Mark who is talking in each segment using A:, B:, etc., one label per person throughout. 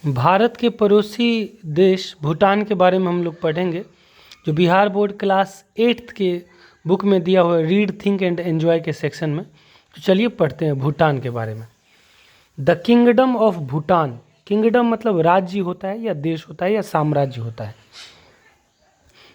A: भारत के पड़ोसी देश भूटान के बारे में हम लोग पढ़ेंगे, जो बिहार बोर्ड क्लास 8th के बुक में दिया हुआ है, रीड थिंक एंड एन्जॉय के सेक्शन में। तो चलिए पढ़ते हैं भूटान के बारे में। The kingdom of Bhutan. Kingdom मतलब राज्य होता है या देश होता है या साम्राज्य होता है।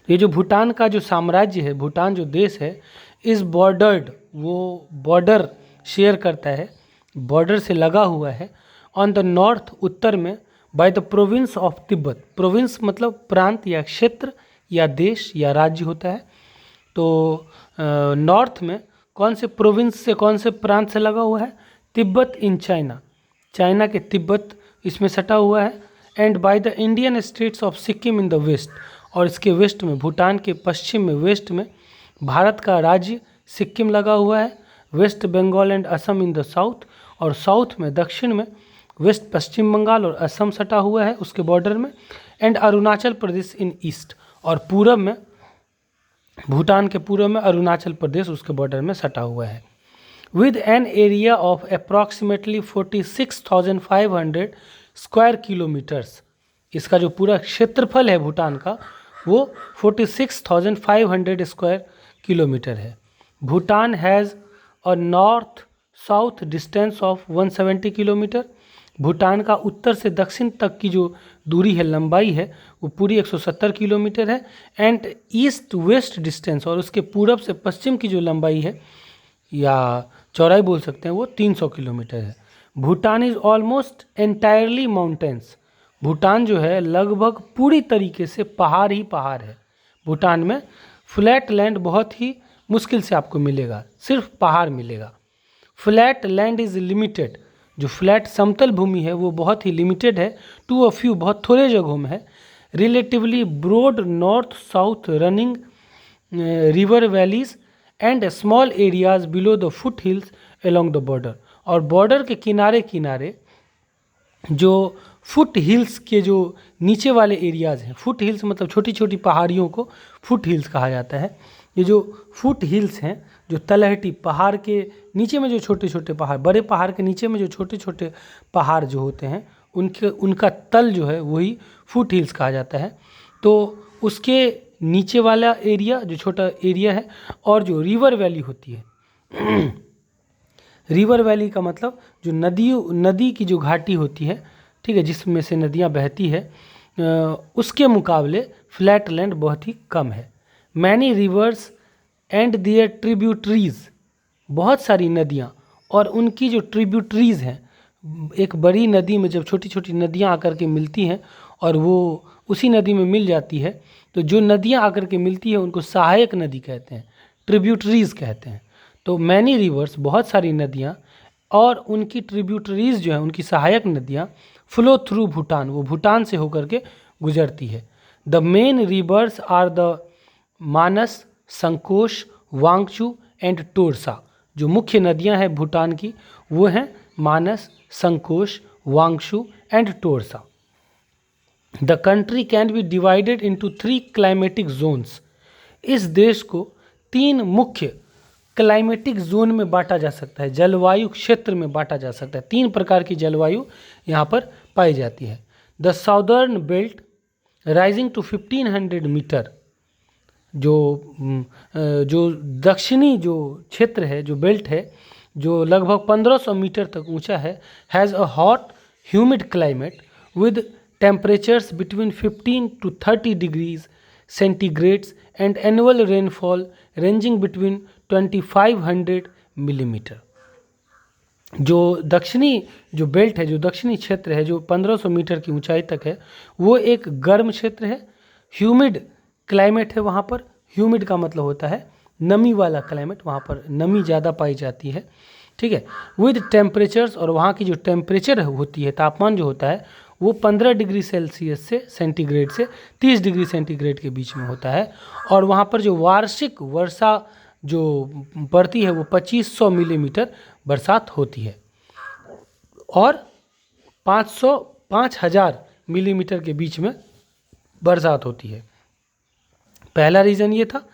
A: ये जो भूटान का जो साम्राज्य है, भूटान जो देश है, इस बॉर्डर्ड, वो बॉर्डर शेयर करता है, बॉर्डर से लगा हुआ है ऑन द नॉर्थ, उत्तर में, by the province of Tibet. Province मतलब प्रांत या क्षेत्र या देश या राज्य होता है। तो नॉर्थ में कौन से प्रोविंस से, कौन से प्रांत से लगा हुआ है? तिब्बत इन चाइना, चाइना के तिब्बत इसमें सटा हुआ है। And by the Indian states of Sikkim in the west, और इसके वेस्ट में, भूटान के पश्चिम में, वेस्ट में भारत का राज्य सिक्किम लगा हुआ है। West Bengal and Assam in the south, और साउथ में, दक्षिण में वेस्ट पश्चिम बंगाल और असम सटा हुआ है उसके बॉर्डर में। And Arunachal Pradesh in east, और पूरब में, भूटान के पूर्व में अरुणाचल प्रदेश उसके बॉर्डर में सटा हुआ है। With an area of approximately 46,500 square kilometres. इसका जो पूरा क्षेत्रफल है भूटान का, वो 46,500 स्क्वायर किलोमीटर है। Bhutan has a north south distance of 170 kilometre. Bhutan का उत्तर से दक्षिण तक की जो दूरी है, लंबाई है, वो पूरी 170 किलोमीटर है। एंड ईस्ट वेस्ट डिस्टेंस, और उसके पूरब से पश्चिम की जो लंबाई है या चौड़ाई बोल सकते हैं, वो 300 किलोमीटर है। Bhutan is almost entirely mountains. Bhutan जो है लगभग पूरी तरीके से पहाड़ ही पहाड़ है। भूटान में फ्लैट लैंड बहुत ही मुश्किल से आपको मिलेगा, सिर्फ पहाड़ मिलेगा। Flat land is limited. जो फ्लैट समतल भूमि है वो बहुत ही लिमिटेड है, टू अ फ्यू, बहुत थोड़े जगहों में है। Relatively broad north south running river valleys and small areas below the foot hills along the border, और बॉर्डर के किनारे किनारे जो फुट हिल्स के जो नीचे वाले एरियाज़ हैं, फुट हिल्स मतलब छोटी छोटी पहाड़ियों को फुट हिल्स कहा जाता है। ये जो फुट हिल्स हैं, जो तलहटी पहाड़ के नीचे में जो छोटे छोटे पहाड़, बड़े पहाड़ के नीचे में जो छोटे छोटे पहाड़ जो होते हैं, उनका तल जो है वही फुट हिल्स कहा जाता है। तो उसके नीचे वाला एरिया जो छोटा एरिया है, और जो रिवर वैली होती है रिवर वैली का मतलब जो नदी की जो घाटी होती है, ठीक है, जिसमें से नदियाँ बहती है, उसके मुकाबले फ्लैट लैंड बहुत ही कम है। Many rivers and their tributaries, बहुत सारी नदियाँ और उनकी जो ट्रिब्यूटरीज हैं, एक बड़ी नदी में जब छोटी छोटी नदियाँ आकर के मिलती हैं और वो उसी नदी में मिल जाती है, तो जो नदियाँ आकर के मिलती है उनको सहायक नदी कहते हैं, ट्रिब्यूटरीज कहते हैं। तो मैनी रिवर्स, बहुत सारी नदियाँ, और उनकी ट्रिब्यूटरीज जो हैं, उनकी सहायक नदियाँ, फ्लो थ्रू भूटान, वो भूटान से होकर के गुजरती है। The main rivers are the Manas, Sankosh, Wangchu and Torsa. जो मुख्य नदियां हैं भूटान की, वो हैं Manas, Sankosh, Wangchu and Torsa. The country can be divided into 3 climatic zones. इस देश को 3 मुख्य क्लाइमेटिक जोन में बांटा जा सकता है, जलवायु क्षेत्र में बांटा जा सकता है। 3 प्रकार की जलवायु यहाँ पर पाई जाती है। The southern belt rising to 1500 metre, जो दक्षिणी जो क्षेत्र है, जो बेल्ट है, जो लगभग 1500 मीटर तक ऊंचा है, has a hot humid climate with temperatures between 15 to 30 degrees centigrades and annual rainfall ranging between 2500 millimetre. जो दक्षिणी जो बेल्ट है, जो दक्षिणी क्षेत्र है, जो 1500 मीटर की ऊंचाई तक है, वो एक गर्म क्षेत्र है। ह्यूमिड क्लाइमेट है वहाँ पर। ह्यूमिड का मतलब होता है नमी वाला क्लाइमेट, वहाँ पर नमी ज़्यादा पाई जाती है, ठीक है। विद टेम्परेचर्स, और वहाँ की जो टेम्परेचर होती है, तापमान जो होता है, वो 15 डिग्री सेल्सियस से सेंटीग्रेड से 30 डिग्री सेंटीग्रेड के बीच में होता है। और वहाँ पर जो वार्षिक वर्षा जो पड़ती है, वो 2500 मिलीमीटर बरसात होती है, और 5000 मिलीमीटर के बीच में बरसात होती है। पहला रीजन ये था।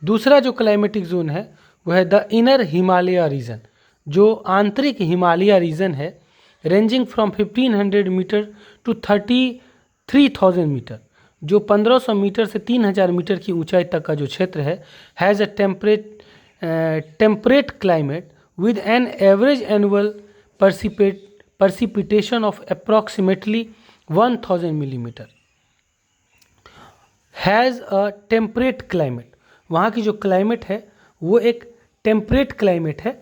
A: दूसरा जो क्लाइमेटिक जोन है वो है द इनर हिमालय रीजन, जो आंतरिक हिमालय रीजन है, ranging from 1500 metre to 33,000 metre, जो 1500 मीटर से 3000 मीटर की ऊंचाई तक का जो क्षेत्र है, has a temperate climate with an average annual precipitation of approximately 1000 millimeter, has a temperate climate। वहाँ की जो क्लाइमेट है वो एक टेम्परेट क्लाइमेट है,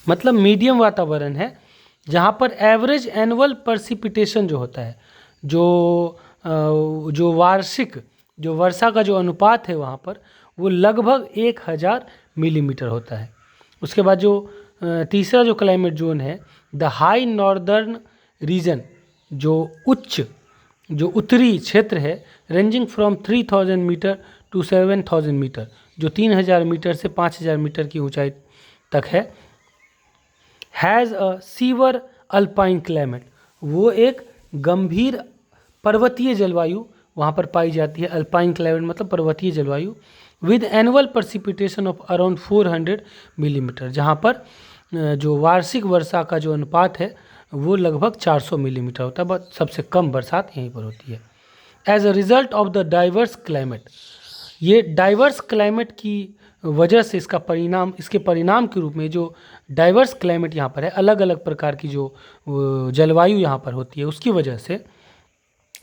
A: मतलब मीडियम वातावरण है, जहाँ पर एवरेज एनुअल precipitation जो होता है, जो वार्षिक जो वर्षा का जो अनुपात है वहाँ पर वो लगभग 1000 मिलीमीटर होता है। उसके बाद जो तीसरा जो क्लाइमेट जोन है, द हाई नॉर्दर्न रीजन, जो उत्तरी क्षेत्र है, ranging from 3000 metre to 7000 metre, जो 3000 मीटर से 5000 मीटर की ऊंचाई तक है, has a sewer alpine climate, वो एक गंभीर पर्वतीय जलवायु वहाँ पर पाई जाती है। अल्पाइन क्लाइमेट मतलब पर्वतीय जलवायु, with annual precipitation of around 400 millimetre, जहाँ पर जो वार्षिक वर्षा का जो अनुपात है वो लगभग 400 मिलीमीटर होता है, बट सबसे कम बरसात यहीं पर होती है। As a result of the diverse climate, ये डाइवर्स क्लाइमेट की वजह से इसके परिणाम के रूप में जो डाइवर्स क्लाइमेट यहाँ पर है, अलग अलग प्रकार की जो जलवायु यहाँ पर होती है, उसकी वजह से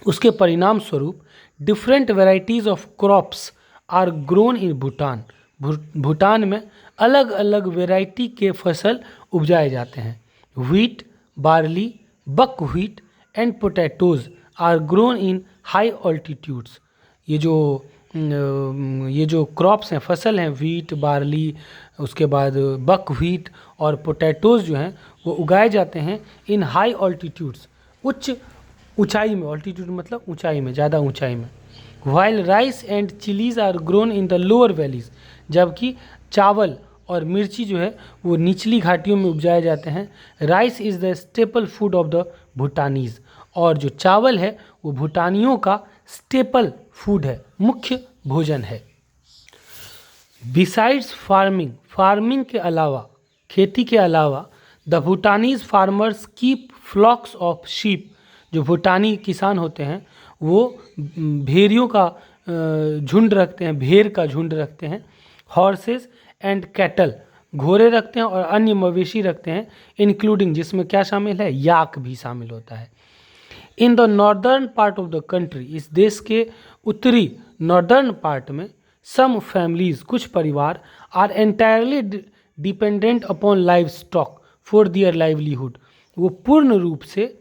A: उसके परिणाम स्वरूप different varieties of crops are grown in Bhutan. Bhutan में अलग अलग वेराइटी के फसल उपजाए जाते हैं। Wheat, barley, buckwheat and potatoes are grown in high altitudes. ये जो क्रॉप्स हैं, फसल हैं, व्हीट, बार्ली, उसके बाद बक व्हीट और पोटैटोज़ जो हैं वो उगाए जाते हैं इन हाई ऑल्टीट्यूड्स, उच्च ऊंचाई में। ऑल्टीट्यूड मतलब ऊंचाई में, ज़्यादा ऊंचाई में। While rice and chillies are grown in the lower valleys, जबकि चावल और मिर्ची जो है वो निचली घाटियों में उपजाए जाते हैं। Rice is the staple food of the भूटानीज, और जो चावल है वो भूटानियों का स्टेपल फूड है, मुख्य भोजन है। बिसाइड्स फार्मिंग के अलावा, खेती के अलावा, the Bhutanese farmers keep flocks of sheep, जो भूटानी किसान होते हैं वो भेड़ियों का झुंड रखते हैं, भेड़ का झुंड रखते हैं। हॉर्सेस एंड कैटल, घोड़े रखते हैं और अन्य मवेशी रखते हैं, इंक्लूडिंग, जिसमें क्या शामिल है, याक भी शामिल होता है। In the northern part of the country, इस देश के उत्तरी नॉर्दर्न पार्ट में, सम फैमिलीज, कुछ परिवार, are entirely dependent upon livestock for their livelihood, वो पूर्ण रूप से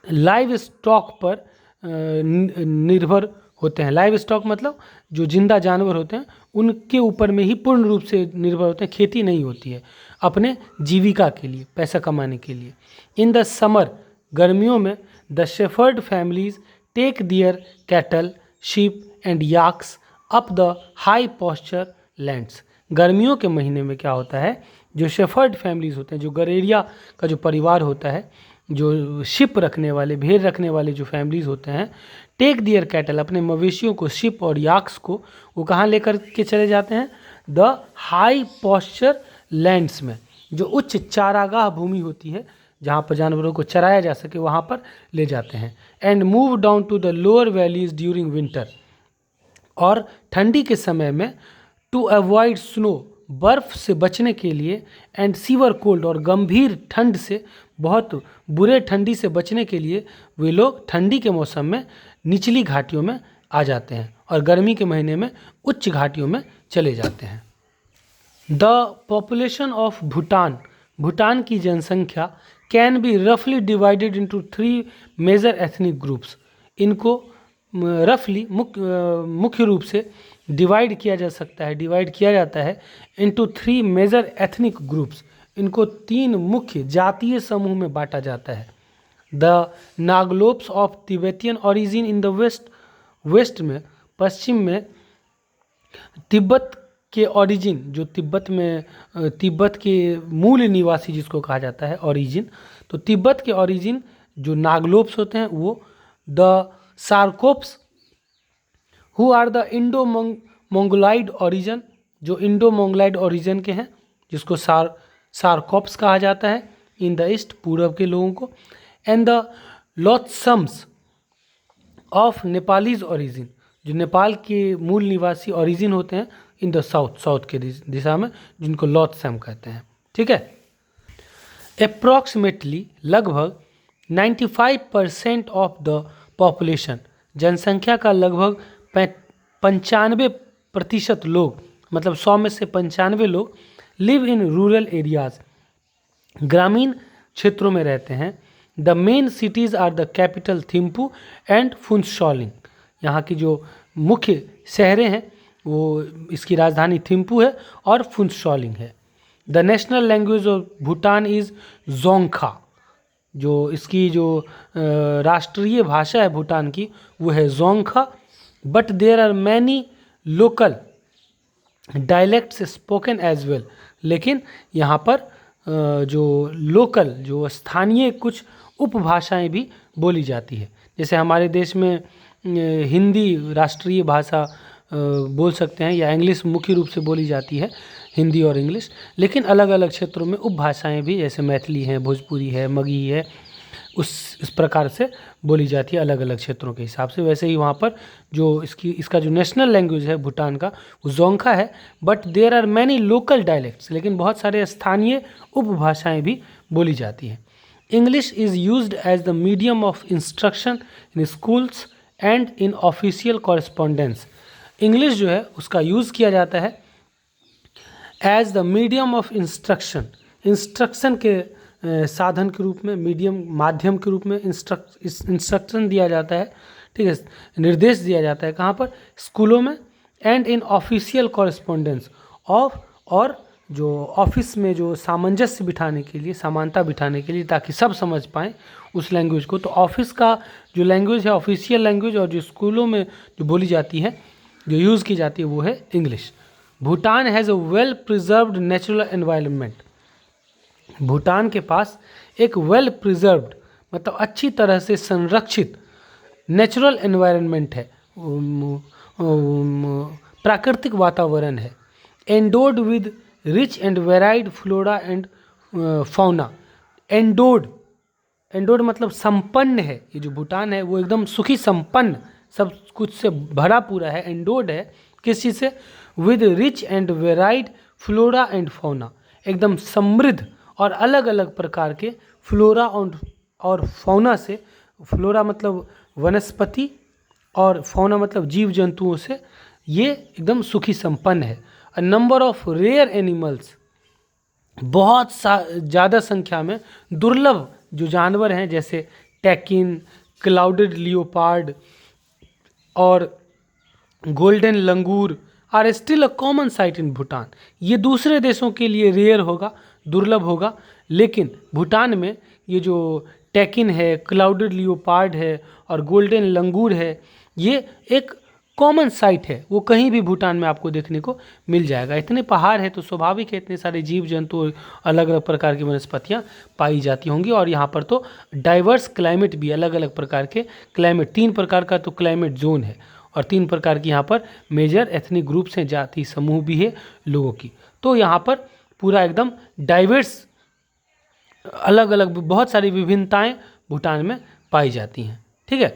A: लाइव स्टॉक पर निर्भर होते हैं। लाइव स्टॉक मतलब जो जिंदा जानवर होते हैं उनके ऊपर में ही पूर्ण रूप से निर्भर होते हैं, खेती नहीं होती है, अपने जीविका के लिए, पैसा कमाने के लिए। इन द समर, गर्मियों में, the shepherd families take their cattle, sheep and yaks up the high pasture lands. गर्मियों के महीने में क्या होता है, जो शेफर्ड फैमिलीज होते हैं, जो गरेरिया का जो परिवार होता है, जो शिप रखने वाले, भेड़ रखने वाले जो फैमिलीज होते हैं, टेक दियर कैटल, अपने मवेशियों को, शिप और याक्स को, वो कहाँ लेकर के चले जाते हैं, द हाई पॉस्चर लैंड्स में, जो उच्च चारागाह भूमि होती है जहाँ पर जानवरों को चराया जा सके, वहाँ पर ले जाते हैं। And move down to the lower valleys during winter, और ठंडी के समय में, टू अवॉइड स्नो, बर्फ़ से बचने के लिए, एंड सीवर कोल्ड, और गंभीर ठंड से, बहुत बुरे ठंडी से बचने के लिए वे लोग ठंडी के मौसम में निचली घाटियों में आ जाते हैं और गर्मी के महीने में उच्च घाटियों में चले जाते हैं। The population of Bhutan, Bhutan की जनसंख्या कैन बी रफली divided into 3 major ethnic groups, इनको रफली मुख्य रूप से डिवाइड किया जाता है इनटू 3 मेजर एथनिक ग्रुप्स, इनको 3 मुख्य जातीय समूह में बांटा जाता है। The Ngalops of Tibetan origin in the west में, पश्चिम में, तिब्बत के ओरिजिन, जो तिब्बत के मूल निवासी जिसको कहा जाता है ओरिजिन, तो तिब्बत के ओरिजिन जो नागलोप्स होते हैं वो, the Sharchops who are the Indo Mongoloid origin, जो इंडो मंगोलाइड ओरिजिन के हैं, जिसको सार्कोप्स कहा जाता है। इन द ईस्ट, पूरब के लोगों को, and the Lhotshampas of Nepalese origin, जो नेपाल के मूल निवासी ओरिजिन होते हैं, इन द साउथ, साउथ के दिशा में, जिनको लोथसम कहते हैं। ठीक है। अप्रॉक्सीमेटली लगभग 95% ऑफ द पॉपुलेशन, जनसंख्या का लगभग 95% लोग, मतलब 100 में से 95 लोग लिव इन रूरल एरियाज, ग्रामीण क्षेत्रों में रहते हैं। The main cities are the capital Thimphu and Phuentsholing, यहाँ की जो मुख्य शहरें हैं वो, इसकी राजधानी थिम्पू है और फुनशॉलिंग है। The national language of Bhutan is Dzongkha, जो इसकी जो राष्ट्रीय भाषा है भूटान की वो है Dzongkha. But there are many local dialects spoken as well, लेकिन यहाँ पर जो लोकल, जो स्थानीय कुछ उपभाषाएं भी बोली जाती है। जैसे हमारे देश में हिंदी राष्ट्रीय भाषा बोल सकते हैं, या इंग्लिश मुख्य रूप से बोली जाती है, हिंदी और इंग्लिश, लेकिन अलग अलग क्षेत्रों में उपभाषाएं भी, जैसे मैथिली है, भोजपुरी है, मगही है, इस प्रकार से बोली जाती है अलग अलग क्षेत्रों के हिसाब से। वैसे ही वहाँ पर जो इसका जो नेशनल लैंग्वेज है भूटान का वो जोंगखा है। But there are many local dialects, लेकिन बहुत सारे स्थानीय उपभाषाएं भी बोली जाती हैं। English is used as the medium of instruction in schools and in official correspondence, English जो है उसका यूज़ किया जाता है as the medium of instruction, instruction के साधन के रूप में, मीडियम माध्यम के रूप में इंस्ट्रक्शन दिया जाता है। ठीक है, निर्देश दिया जाता है कहाँ पर, स्कूलों में, and in official correspondence of, और जो ऑफिस में जो सामंजस्य बिठाने के लिए, समानता बिठाने के लिए, ताकि सब समझ पाएँ उस लैंग्वेज को। तो ऑफिस का जो लैंग्वेज है ऑफिशियल लैंग्वेज, और जो स्कूलों में जो बोली जाती है, जो यूज़ की जाती है, वो है English. Bhutan has a well preserved natural environment, Bhutan के पास एक वेल प्रिजर्व्ड मतलब अच्छी तरह से संरक्षित नेचुरल एनवायरनमेंट है, प्राकृतिक वातावरण है। Endowed with rich and varied flora and fauna, endowed मतलब संपन्न है, ये जो भूटान है वो एकदम सुखी संपन्न, सब कुछ से भरा पूरा है, एंडोड है किस चीज़ से, with rich and varied flora and fauna, एकदम समृद्ध और अलग अलग प्रकार के फ्लोरा और फौना से, फ्लोरा मतलब वनस्पति और फौना मतलब जीव जंतुओं से ये एकदम सुखी संपन्न है। A number of rare animals, बहुत ज़्यादा संख्या में दुर्लभ जो जानवर हैं, जैसे टैकिन, क्लाउडेड लियोपार्ड और golden langur are still a common sight in Bhutan. ये दूसरे देशों के लिए रेयर होगा, दुर्लभ होगा, लेकिन भूटान में ये जो टैकिन है, क्लाउडेड लियोपार्ड है और गोल्डन लंगूर है, ये एक कॉमन साइट है, वो कहीं भी भूटान में आपको देखने को मिल जाएगा। इतने पहाड़ है तो स्वाभाविक है इतने सारे जीव जंतु, अलग अलग प्रकार की वनस्पतियाँ पाई जाती होंगी। और यहाँ पर तो डाइवर्स क्लाइमेट भी, अलग अलग प्रकार के क्लाइमेट, 3 प्रकार का तो क्लाइमेट जोन है और 3 प्रकार की यहाँ पर मेजर एथनिक ग्रुप्स हैं, जाति समूह भी है लोगों की। तो यहाँ पर पूरा एकदम डाइवर्स, अलग अलग बहुत सारी विभिन्नताएं भूटान में पाई जाती हैं। ठीक है,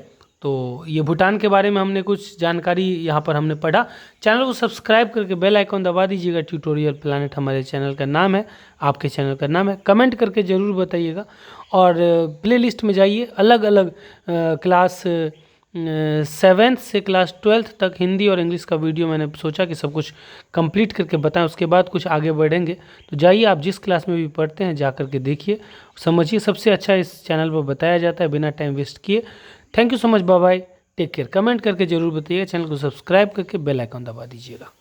A: तो ये भूटान के बारे में हमने कुछ जानकारी यहाँ पर हमने पढ़ा। चैनल को सब्सक्राइब करके बेल आइकॉन दबा दीजिएगा। ट्यूटोरियल प्लानट हमारे चैनल का नाम है, आपके चैनल का नाम है। कमेंट करके ज़रूर बताइएगा और प्लेलिस्ट में जाइए, अलग अलग क्लास 7th से क्लास 12th तक हिंदी और इंग्लिश का वीडियो मैंने सोचा कि सब कुछ कंप्लीट करके बताएं, उसके बाद कुछ आगे बढ़ेंगे। तो जाइए, आप जिस क्लास में भी पढ़ते हैं जा कर के देखिए, समझिए। सबसे अच्छा इस चैनल पर बताया जाता है बिना टाइम वेस्ट किए। Thank you so much, bye bye, take care. Comment करके जरूर बताइएगा, चैनल को सब्सक्राइब करके बेल आइकन दबा दीजिएगा।